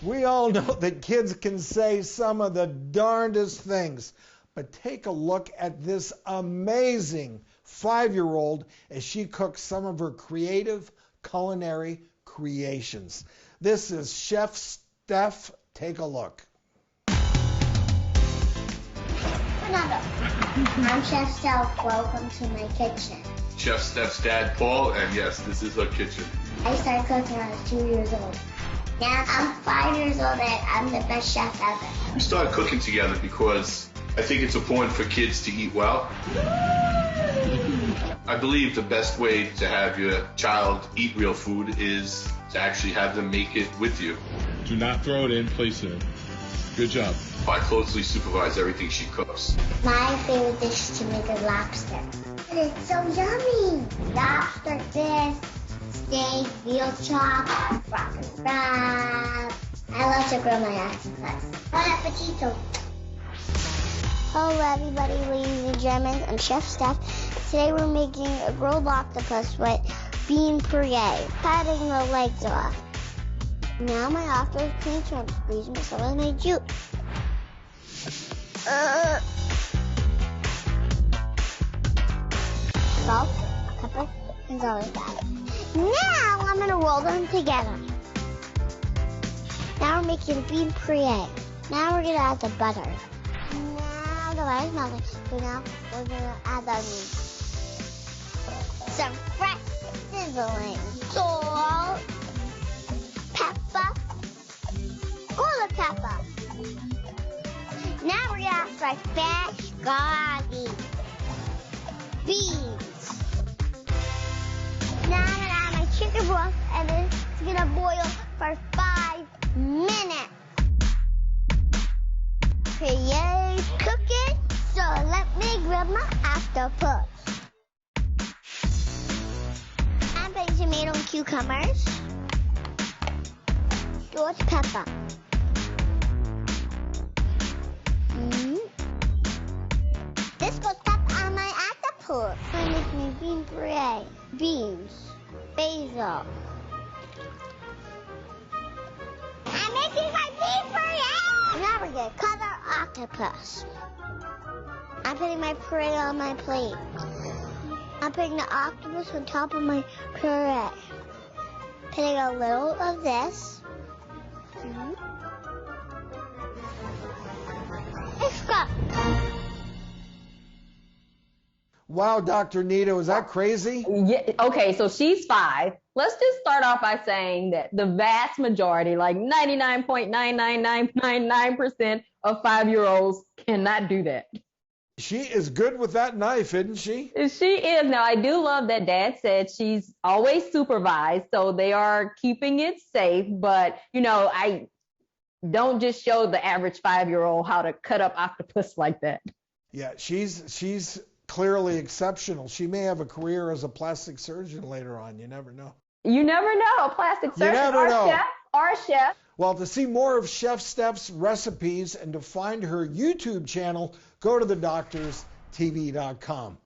We all know that kids can say some of the darndest things, but take a look at this amazing 5-year-old as she cooks some of her creative culinary creations. This is Chef Steph. Take a look. Fernando. I'm Chef Steph. Welcome to my kitchen. Chef Steph's dad, Paul, and yes, this is her kitchen. I started cooking when I was 2 years old. Now I'm 5 years old and I'm the best chef ever. We started cooking together because I think it's important for kids to eat well. I believe the best way to have your child eat real food is to actually have them make it with you. Do not throw it in, place it in. Good job. I closely supervise everything she cooks. My favorite dish to make is lobster. And it's so yummy. Lobster, fish, steak, veal chop, broccoli wrap. I love to grill my octopus. Bon appetito. Hello everybody, ladies and gentlemen. I'm Chef Steph. Today we're making a grilled octopus with bean puree, cutting the legs off. Now my octopus clean, so I'm squeezing some of my juice. Salt, pepper, and garlic. Now I'm gonna roll them together. Now we're making bean puree. Now we're gonna add the butter. Now the butter's melting. So now we're gonna add the meat. Some fresh sizzling salt, pepper, garlic pepper. Now we're gonna add some fresh garlic, beans. Now I'm gonna add my chicken broth and then it's gonna boil for 5 minutes. Puree's cooking, so let me grab my octopus. I'm putting tomato and cucumbers, George pepper. This goes pepper on my octopus. I'm making bean puree, beans, basil. I'm making my bean puree! Now we're gonna cut our octopus. I'm putting my puree on my plate. I'm putting the octopus on top of my puree. Putting a little of this. It's cooked. Wow, Dr. Nito, is that crazy? Yeah, okay, so she's 5. Let's just start off by saying that the vast majority, like 99.99999% of 5-year-olds cannot do that. She is good with that knife, isn't she? She is. Now, I do love that Dad said she's always supervised, so they are keeping it safe. But, you know, I don't just show the average 5-year-old how to cut up octopus like that. Yeah, she's clearly exceptional. She may have a career as a plastic surgeon later on. You never know. You never know. A plastic surgeon You never know. Chef or a chef. Well, to see more of Chef Steph's recipes and to find her YouTube channel, go to thedoctorstv.com.